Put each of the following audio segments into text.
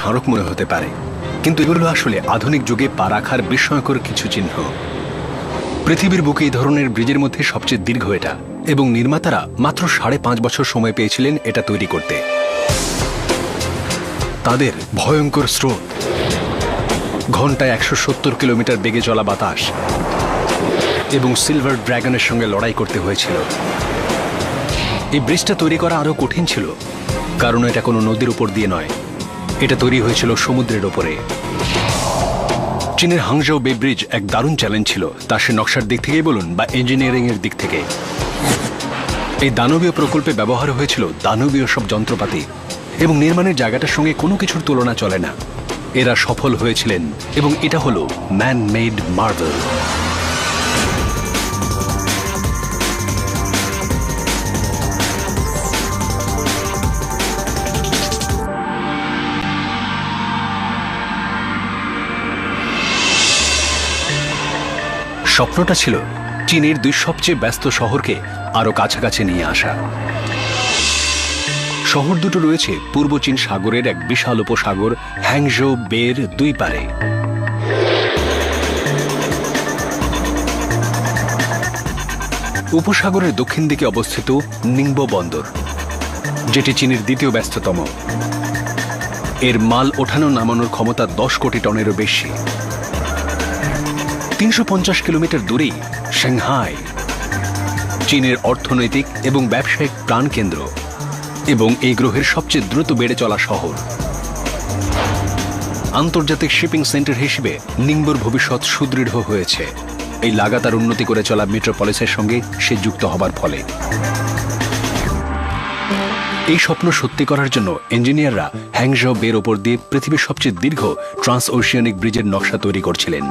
স্মারক মনে হতে পারে, কিন্তু এগুলো আসলে আধুনিক যুগে পা রাখার বিস্ময়কর কিছু চিহ্ন। পৃথিবীর বুকে এই ধরনের ব্রিজের মধ্যে সবচেয়ে দীর্ঘ এটা, এবং নির্মাতারা মাত্র 5.5 বছর সময় পেয়েছিলেন এটা তৈরি করতে। তাদের ভয়ঙ্কর স্রোত, ঘন্টায় 170 কিলোমিটার বেগে চলা বাতাস এবং সিলভার ড্রাগনের সঙ্গে লড়াই করতে হয়েছিল। এই ব্রিজটা তৈরি করা আরো কঠিন ছিল, কারণ এটা কোনো নদীর উপর দিয়ে নয়, এটা তৈরি হয়েছিল সমুদ্রের ওপরে। চীনের হাংঝৌ বে ব্রিজ এক দারুণ চ্যালেঞ্জ ছিল, তা সে নকশার দিক থেকেই বলুন বা ইঞ্জিনিয়ারিং এর দিক থেকে। এই দানবীয় প্রকল্পে ব্যবহার হয়েছিল দানবীয় সব যন্ত্রপাতি, এবং নির্মাণের জায়গাটার সঙ্গে কোনো কিছুর তুলনা চলে না। এরা সফল হয়েছিলেন, এবং এটা হলো ম্যান মেড মার্ভেল। স্বপ্নটা ছিল চীনের দুই সবচেয়ে ব্যস্ত শহরকে আরো কাছাকাছি নিয়ে আসা। শহর দুটো রয়েছে পূর্ব চীন সাগরের এক বিশাল উপসাগর হ্যাংঝৌ বের দুই পারে। উপসাগরের দক্ষিণ দিকে অবস্থিত নিংবো বন্দর, যেটি চীনের দ্বিতীয় ব্যস্ততম। এর মাল ওঠানো নামানোর ক্ষমতা 10 কোটি টনেরও বেশি। 350 কিলোমিটার দূরেই সাংহাই, চীনের অর্থনৈতিক এবং ব্যবসায়িক প্রাণকেন্দ্র এবং এই গ্রহের সবচেয়ে দ্রুত বেড়ে চলা শহর। আন্তর্জাতিক শিপিং সেন্টার হিসেবে নিংবোর ভবিষ্যৎ সুদৃঢ় হয়েছে এই লাগাতার উন্নতি করে চলা মেট্রোপলিসের সঙ্গে সে যুক্ত হবার ফলে। এই স্বপ্ন সত্যি করার জন্য ইঞ্জিনিয়াররা হ্যাংঝৌ বের ওপর দিয়ে পৃথিবীর সবচেয়ে দীর্ঘ ট্রান্স ওশিয়ানিক ব্রিজের নকশা তৈরি করছিলেন।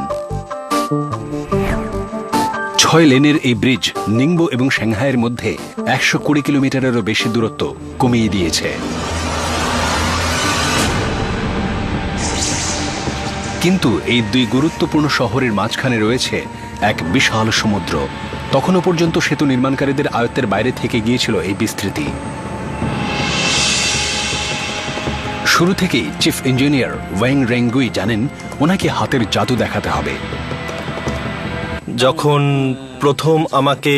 6 লেনের এই ব্রিজ নিংবো এবং সাংহাইয়ের মধ্যে 120 কিলোমিটারেরও বেশি দূরত্ব কমিয়ে দিয়েছে। কিন্তু এই দুই গুরুত্বপূর্ণ শহরের মাঝখানে রয়েছে এক বিশাল সমুদ্র। তখনও পর্যন্ত সেতু নির্মাণকারীদের আয়ত্তের বাইরে থেকে গিয়েছিল এই বিস্তৃতি। শুরু থেকেই চিফ ইঞ্জিনিয়ার ওয়াং রেংগুই জানেন ওনাকে হাতের জাদু দেখাতে হবে। যখন প্রথম আমাকে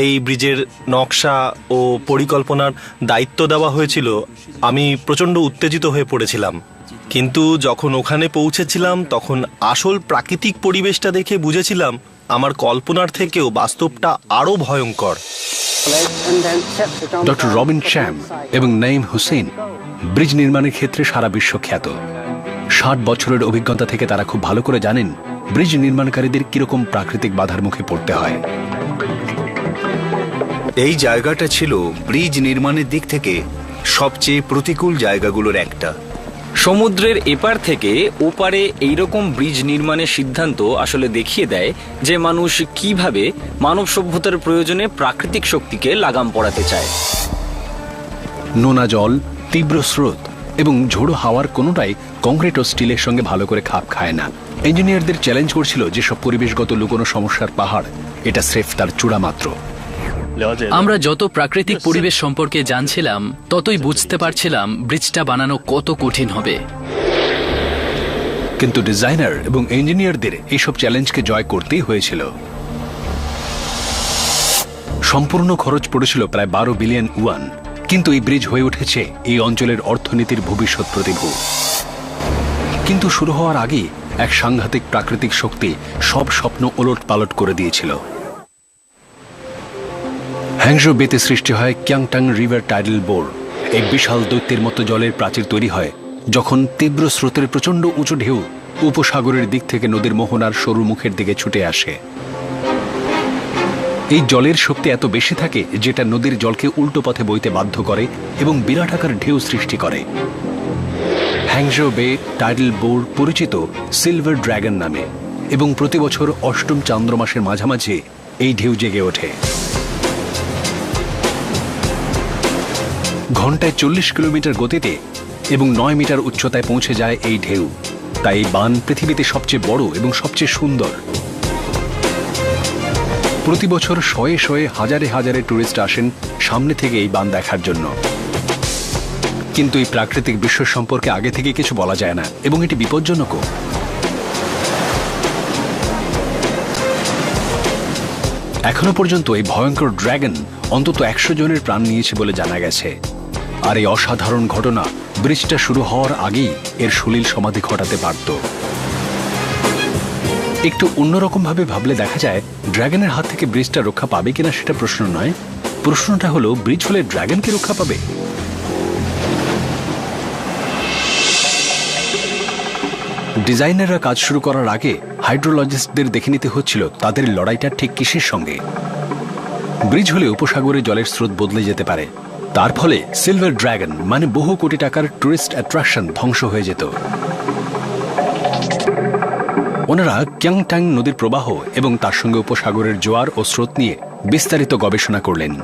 এই ব্রিজের নকশা ও পরিকল্পনার দায়িত্ব দেওয়া হয়েছিল, আমি প্রচণ্ড উত্তেজিত হয়ে পড়েছিলাম। কিন্তু যখন ওখানে পৌঁছেছিলাম তখন আসল প্রাকৃতিক পরিবেশটা দেখে বুঝেছিলাম আমার কল্পনার থেকেও বাস্তবটা আরও ভয়ঙ্কর। ডক্টর রবিন শ্যাম এবং নাইম হুসেন ব্রিজ নির্মাণের ক্ষেত্রে সারা বিশ্ব খ্যাত। 60 বছরের অভিজ্ঞতা থেকে তারা খুব ভালো করে জানেন ব্রিজ নির্মাণকারীদের কিরকম প্রাকৃতিক বাধার মুখে পড়তে হয়। এই জায়গাটা ছিল ব্রিজ নির্মাণের দিক থেকে সবচেয়ে প্রতিকূল জায়গাগুলোর একটা। সমুদ্রের এপার থেকে ওপারে এইরকম ব্রিজ নির্মাণের সিদ্ধান্ত আসলে দেখিয়ে দেয় যে মানুষ কিভাবে মানব সভ্যতার প্রয়োজনে প্রাকৃতিক শক্তিকে লাগাম পড়াতে চায়। নোনা জল, তীব্র স্রোত এবং ঝোড়ো হাওয়ার কোনোটাই কংক্রিট ও স্টিলের সঙ্গে ভালো করে খাপ খায় না। ইঞ্জিনিয়ারদের চ্যালেঞ্জ করছিল যেসব পরিবেশগত লুকোনো সমস্যার পাহাড়, এটা স্রেফ তার চূড়া মাত্র। আমরা যত প্রাকৃতিক পরিবেশ সম্পর্কে জানছিলাম ততই বুঝতে পারছিলাম ব্রিজটা বানানো কত কঠিন হবে। কিন্তু ডিজাইনার এবং ইঞ্জিনিয়ারদের এইসব চ্যালেঞ্জকে জয় করতেই হয়েছিল। সম্পূর্ণ খরচ পড়েছিল প্রায় 12 বিলিয়ন ইউয়ান, কিন্তু এই ব্রিজ হয়ে উঠেছে এই অঞ্চলের অর্থনীতির ভবিষ্যৎ প্রতিভূ। কিন্তু শুরু হওয়ার আগে এক সাংঘাতিক প্রাকৃতিক শক্তি সব স্বপ্ন ওলট পালট করে দিয়েছিল। হ্যাংঝৌ বেতে সৃষ্টি হয় কিয়াংটাং রিভার টাইডাল বোর। এই বিশাল দৈত্যের মতো জলের প্রাচীর তৈরি হয় যখন তীব্র স্রোতের প্রচণ্ড উঁচু ঢেউ উপসাগরের দিক থেকে নদীর মোহনার সরু মুখের দিকে ছুটে আসে। এই জলের শক্তি এত বেশি থাকে যেটা নদীর জলকে উল্টো পথে বইতে বাধ্য করে এবং বিরাট আকার ঢেউ সৃষ্টি করে। হ্যাংঝৌ বে টাইডাল বোর পরিচিত সিলভার ড্রাগন নামে, এবং প্রতি বছর 8ম চান্দ্র মাসের মাঝামাঝি এই ঢেউ জেগে ওঠে। ঘন্টায় 40 কিলোমিটার গতিতে এবং 9 মিটার উচ্চতায় পৌঁছে যায় এই ঢেউ। তাই এই বান পৃথিবীতে সবচেয়ে বড় এবং সবচেয়ে সুন্দর। প্রতি বছর শয়ে শয়ে হাজারে হাজারে টুরিস্ট আসেন সামনে থেকে এই বান দেখার জন্য। কিন্তু এই প্রাকৃতিক বিশ্ব সম্পর্কে আগে থেকে কিছু বলা যায় না এবং এটি বিপজ্জনকও। এখনো পর্যন্ত এই ভয়ঙ্কর ড্রাগন অন্তত 100 জনের প্রাণ নিয়েছে বলে জানা গেছে। আর এই অসাধারণ ঘটনা ব্রিজটা শুরু হওয়ার আগেই এর সলিল সমাধি ঘটাতে পারত। একটু অন্যরকম ভাবে ভাবলে দেখা যায় ড্রাগনের হাত থেকে ব্রিজটা রক্ষা পাবে কিনা সেটা প্রশ্ন নয়, প্রশ্নটা হলো ব্রিজ হলে ড্রাগনকে রক্ষা পাবে। ডিজাইনাররা কাজ শুরু করার আগে হাইড্রোলজিস্টদের দেখে নিতে হচ্ছিল তাদের লড়াইটা ঠিক কিসের সঙ্গে। ব্রিজ হলে উপসাগরে জলের স্রোত বদলে যেতে পারে, তার ফলে সিলভার ড্রাগন মানে বহু কোটি টাকার টুরিস্ট অ্যাট্রাকশন ধ্বংস হয়ে যেত। ওনারা ক্যাংটাং নদীর প্রবাহ এবং তার সঙ্গে উপসাগরের জোয়ার ও স্রোত নিয়ে বিস্তারিত গবেষণা করলেন।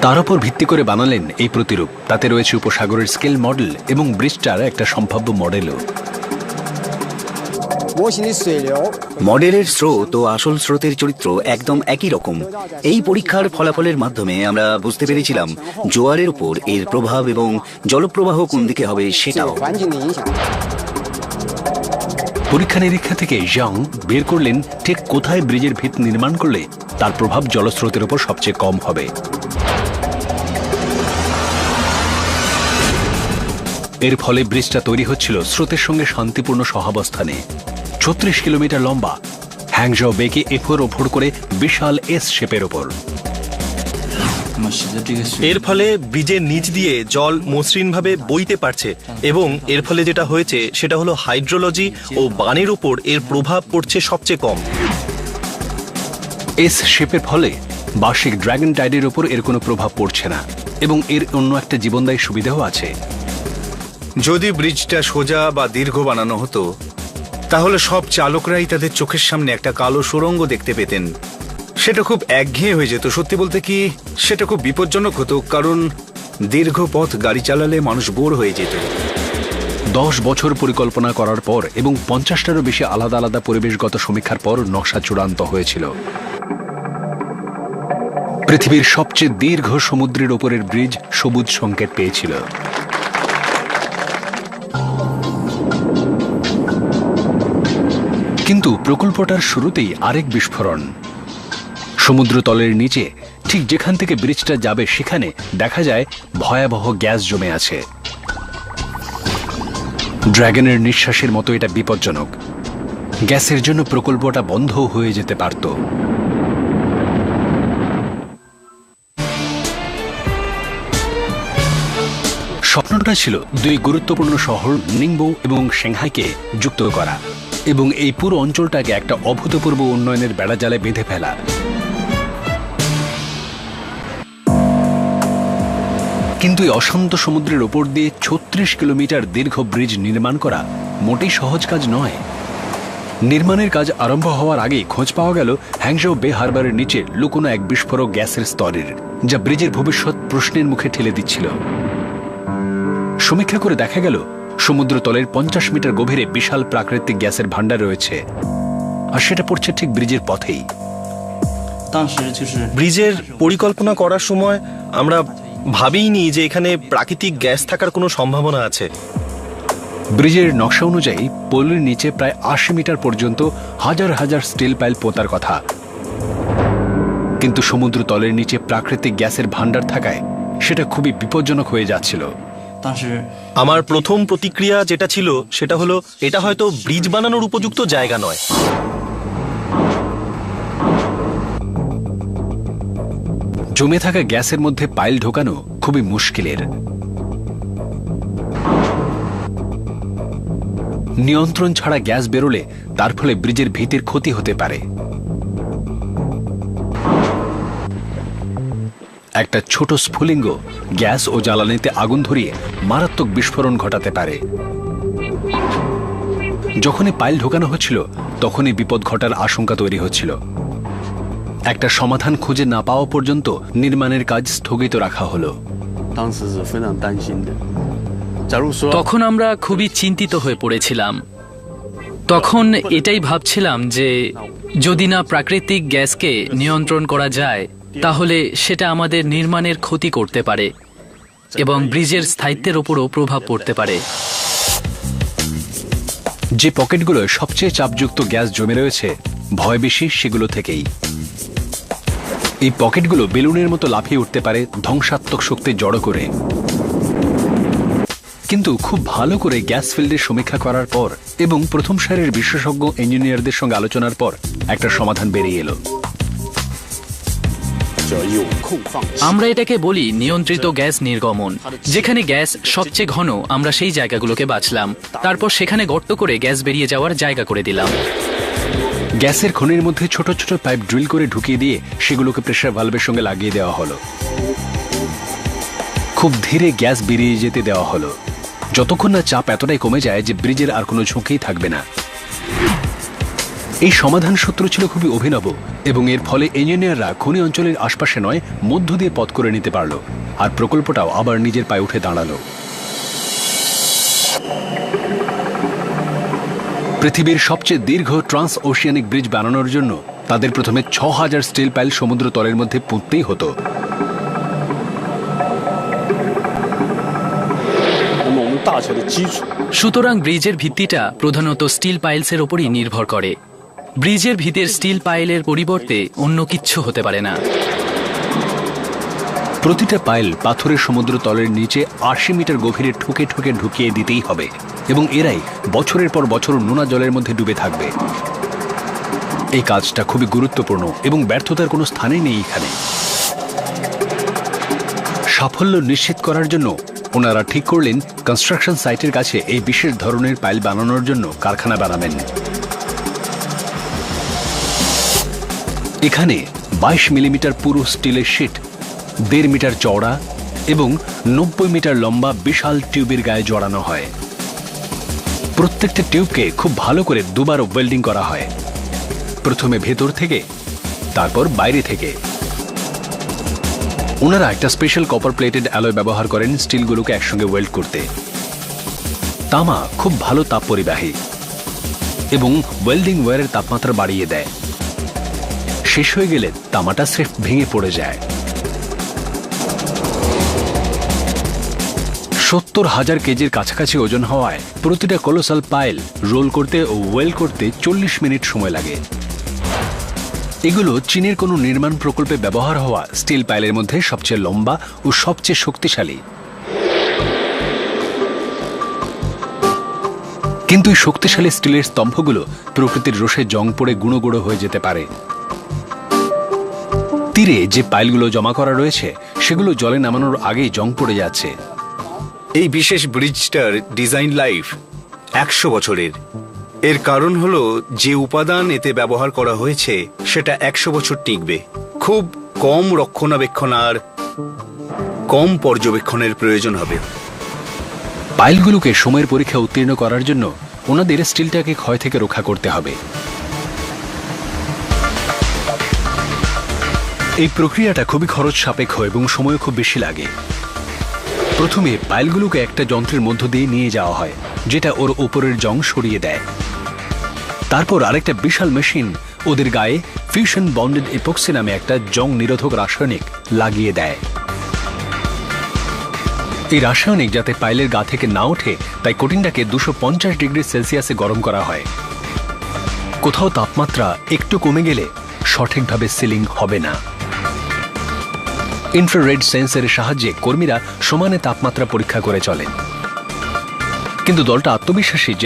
তার উপর ভিত্তি করে বানালেন এই প্রতিরূপ। তাতে রয়েছে উপসাগরের স্কেল মডেল এবং ব্রিজটার একটা সম্ভাব্য মডেলও। মডেলের স্রোত ও আসল স্রোতের চরিত্র একদম একই রকম। এই পরীক্ষার ফলাফলের মাধ্যমে আমরা বুঝতে পেরেছিলাম জোয়ারের উপর এর প্রভাব এবং জলপ্রবাহ কোন দিকে হবে সেটাও। পরীক্ষা নিরীক্ষা থেকে জিয়াং বের করলেন ঠিক কোথায় ব্রিজের ভিত নির্মাণ করলে তার প্রভাব জলস্রোতের উপর সবচেয়ে কম হবে। এর ফলে ব্রিজটা তৈরি হচ্ছিল স্রোতের সঙ্গে শান্তিপূর্ণ সহাবস্থানে। 36 কিলোমিটার লম্বা হ্যাংজাও বেকে এফোর ওফোর করে বিশাল এস শেপের ওপর। এর ফলে ব্রিজের নিচ দিয়ে জল মসৃণভাবে বইতে পারছে এবং এর ফলে যেটা হয়েছে সেটা হলো হাইড্রোলজি ও বানের উপর এর প্রভাব পড়ছে সবচেয়ে কম। এস শেপের ফলে বার্ষিক ড্রাগন টাইডের উপর এর কোনো প্রভাব পড়ছে না এবং এর অন্য একটা জীবনদায়ী সুবিধাও আছে। যদি ব্রিজটা সোজা বা দীর্ঘ বানানো হতো তাহলে সব চালকরাই তাদের চোখের সামনে একটা কালো সুড়ঙ্গ দেখতে পেতেন। সেটা খুব একঘেয়ে হয়ে যেত। সত্যি বলতে কি সেটা খুব বিপজ্জনক হতো, কারণ দীর্ঘ পথ গাড়ি চালালে মানুষ বোর হয়ে যেত। 10 বছর পরিকল্পনা করার পর এবং 50টারও বেশি আলাদা আলাদা পরিবেশগত সমীক্ষার পর নকশা চূড়ান্ত হয়েছিল। পৃথিবীর সবচেয়ে দীর্ঘ সমুদ্রের উপরের ব্রিজ সবুজ সংকেত পেয়েছিল। কিন্তু প্রকল্পটার শুরুতেই আরেক বিস্ফোরণ। সমুদ্র তলের নিচে ঠিক যেখান থেকে ব্রিজটা যাবে সেখানে দেখা যায় ভয়াবহ গ্যাস জমে আছে। ড্রাগনের নিঃশ্বাসের মতো এটা বিপজ্জনক। গ্যাসের জন্য প্রকল্পটা বন্ধ হয়ে যেতে পারত। স্বপ্নটা ছিল দুই গুরুত্বপূর্ণ শহর নিংবো এবং সাংহাইকে যুক্ত করা এবং এই পুরো অঞ্চলটাকে একটা অভূতপূর্ব উন্নয়নের বেড়াজালে বেঁধে ফেলা। কিন্তু এই অশান্ত সমুদ্রের ওপর দিয়ে 36 কিলোমিটার দীর্ঘ ব্রিজ নির্মাণ করা মোটেই সহজ কাজ নয়। নির্মাণের কাজ আরম্ভ হওয়ার আগেই খোঁজ পাওয়া গেল হ্যাংজাও বে হারবারের নিচে লুকোনো এক বিস্ফোরক গ্যাসের স্তরের, যা ব্রিজের ভবিষ্যৎ প্রশ্নের মুখে ঠেলে দিচ্ছিল। সমীক্ষা করে দেখা গেল সমুদ্র তলের 50 মিটার গভীরে বিশাল প্রাকৃতিক গ্যাসের ভান্ডার রয়েছে, আর সেটা পড়ছে ঠিক ব্রিজের পথেই। ব্রিজের পরিকল্পনা করার সময় আমরা ভাবিনি যে এখানে প্রাকৃতিক গ্যাস থাকার কোনো সম্ভাবনা আছে। ব্রিজের নকশা অনুযায়ী পলির নিচে প্রায় 80 মিটার পর্যন্ত হাজার হাজার স্টিল পাইল পোতার কথা, কিন্তু সমুদ্র তলের নিচে প্রাকৃতিক গ্যাসের ভান্ডার থাকায় সেটা খুবই বিপজ্জনক হয়ে যাচ্ছিল। আমার প্রথম প্রতিক্রিয়া যেটা ছিল সেটা হলো এটা হয়তো ব্রিজ বানানোর উপযুক্ত জায়গা নয়। জমে থাকা গ্যাসের মধ্যে পাইল ঢোকানো খুবই মুশকিলের। নিয়ন্ত্রণ ছাড়া গ্যাস বেরোলে তার ফলে ব্রিজের ভিতের ক্ষতি হতে পারে। একটা ছোট স্ফুলিঙ্গ গ্যাস ও জ্বালানিতে আগুন ধরিয়ে মারাত্মক বিস্ফোরণ ঘটাতে পারে। যখনই পাইল ঢোকানো হচ্ছিল তখনই বিপদ ঘটার আশঙ্কা তৈরি হচ্ছিল। একটা সমাধান খুঁজে না পাওয়া পর্যন্ত নির্মাণের কাজ স্থগিত রাখা হলো। তখন আমরা খুবই চিন্তিত হয়ে পড়েছিলাম। তখন এটাই ভাবছিলাম যে যদি না প্রাকৃতিক গ্যাসকে নিয়ন্ত্রণ করা যায় তাহলে সেটা আমাদের নির্মাণের ক্ষতি করতে পারে। এবং ব্রিজের স্থায়িত্বের ওপরও প্রভাব পড়তে পারে। যে পকেটগুলো সবচেয়ে চাপযুক্ত গ্যাস জমে রয়েছে, ভয় বেশি সেগুলো থেকেই। এই পকেটগুলো বেলুনের মতো লাফিয়ে উঠতে পারে ধ্বংসাত্মক শক্তি জড়ো করে। কিন্তু খুব ভালো করে গ্যাস ফিল্ডের সমীক্ষা করার পর এবং প্রথম সারির বিশেষজ্ঞ ইঞ্জিনিয়ারদের সঙ্গে আলোচনার পর একটা সমাধান বেরিয়ে এলো। আমরা এটাকে বলি নিয়ন্ত্রিত গ্যাস নির্গমন। যেখানে গ্যাস সবচেয়ে ঘন, আমরা সেই জায়গাগুলোকে বাছলাম, তারপর সেখানে গর্ত করে গ্যাস বেরিয়ে যাওয়ার জায়গা করে দিলাম। গ্যাসের খনির মধ্যে ছোট ছোট পাইপ ড্রিল করে ঢুকিয়ে দিয়ে সেগুলোকে প্রেসার ভালভের সঙ্গে লাগিয়ে দেওয়া হলো। খুব ধীরে গ্যাস বেরিয়ে যেতে দেওয়া হলো, যতক্ষণ না চাপ এতটাই কমে যায় যে ব্রিজের আর কোনো ঝুঁকিই থাকবে না। এই সমাধান সূত্র ছিল খুবই অভিনব এবং এর ফলে ইঞ্জিনিয়াররা খনি অঞ্চলের আশপাশে নয়, মধ্য দিয়ে পথ করে নিতে পারল, আর প্রকল্পটাও আবার নিজের পায়ে উঠে দাঁড়ালো। পৃথিবীর সবচেয়ে দীর্ঘ ট্রান্স ওশিয়ানিক ব্রিজ বানানোর জন্য তাদের প্রথমে ৬,০০০ স্টিল পাইল সমুদ্র তলের মধ্যে পুঁততেই হতো। সুতরাং ব্রিজের ভিত্তিটা প্রধানত স্টিল পাইলসের ওপরই নির্ভর করে। ব্রিজের ভিতের স্টিল পাইলের পরিবর্তে অন্য কিচ্ছু হতে পারে না। প্রতিটা পাইল পাথরের সমুদ্র তলের নিচে ৮০ মিটার গভীরে ঠুকে ঠুকে ঢুকিয়ে দিতেই হবে এবং এরাই বছরের পর বছর নোনা জলের মধ্যে ডুবে থাকবে। এই কাজটা খুবই গুরুত্বপূর্ণ এবং ব্যর্থতার কোনো স্থানেই নেই এখানে। সাফল্য নিশ্চিত করার জন্য ওনারা ঠিক করলেন কনস্ট্রাকশন সাইটের কাছে এই বিশেষ ধরনের পাইল বানানোর জন্য কারখানা বানাবেন। এখানে ২২ মিলিমিটার পুরো স্টিলের শিট, ১.৫ মিটার চওড়া এবং ৯০ মিটার লম্বা বিশাল টিউবের গায়ে জড়ানো হয়। প্রত্যেকটা টিউবকে খুব ভালো করে দুবার ওয়েল্ডিং করা হয়, প্রথমে ভেতর থেকে, তারপর বাইরে থেকে। ওনারা একটা স্পেশাল কপার প্লেটেড অ্যালয় ব্যবহার করেন স্টিলগুলোকে একসঙ্গে ওয়েল্ড করতে। তামা খুব ভালো তাপ পরিবাহী এবং ওয়েল্ডিং ওয়্যারের তাপমাত্রা বাড়িয়ে দেয়। শেষ হয়ে গেলে তামাটা স্রেফ ভেঙে পড়ে যায়। ৭০,০০০ কেজির কাছাকাছি ওজন হওয়ায় প্রতিটা কলোসাল পাইল রোল করতে ও ওয়েল্ড করতে ৪০ মিনিট সময় লাগে। এগুলো চীনের কোনো নির্মাণ প্রকল্পে ব্যবহার হওয়া স্টিল পাইলের মধ্যে সবচেয়ে লম্বা ও সবচেয়ে শক্তিশালী। কিন্তু এই শক্তিশালী স্টিলের স্তম্ভগুলো প্রকৃতির রোষে জং পড়ে গুঁড়ো গুঁড়ো হয়ে যেতে পারে। তীরে যে পাইলগুলো জমা করা রয়েছে সেগুলো জলে নামানোর আগেই জং পড়ে যাচ্ছে। এই বিশেষ ব্রিজটার ডিজাইন লাইফ ১০০ বছরের। এর কারণ হলো যে উপাদান এতে ব্যবহার করা হয়েছে সেটা ১০০ বছর টিকবে। খুব কম রক্ষণাবেক্ষণ আর কম পর্যবেক্ষণের প্রয়োজন হবে। পাইলগুলোকে সময়ের পরীক্ষা উত্তীর্ণ করার জন্য ওনাদের স্টিলটাকে ক্ষয় থেকে রক্ষা করতে হবে। এই প্রক্রিয়াটা খুবই খরচ সাপেক্ষ এবং সময় খুব বেশি লাগে। প্রথমে পাইলগুলোকে একটা যন্ত্রের মধ্য দিয়ে নিয়ে যাওয়া হয়, যেটা ওর উপরের জং সরিয়ে দেয়। তারপর আরেকটা বিশাল মেশিন ওদের গায়ে ফিউশন বন্ডেড ইপক্সি নামে একটা জং নিরোধক রাসায়নিক লাগিয়ে দেয়। এই রাসায়নিক যাতে পাইলের গা থেকে না ওঠে তাই কোটিংটাকে ২৫০ ডিগ্রি সেলসিয়াসে গরম করা হয়। কোথাও তাপমাত্রা একটু কমে গেলে সঠিকভাবে সিলিং হবে না। ইনফ্রারেড সেন্সরের সাহায্যে কর্মীরা সমানে তাপমাত্রা পরীক্ষা করে চলেন। কিন্তু দলটা আত্মবিশ্বাসী যে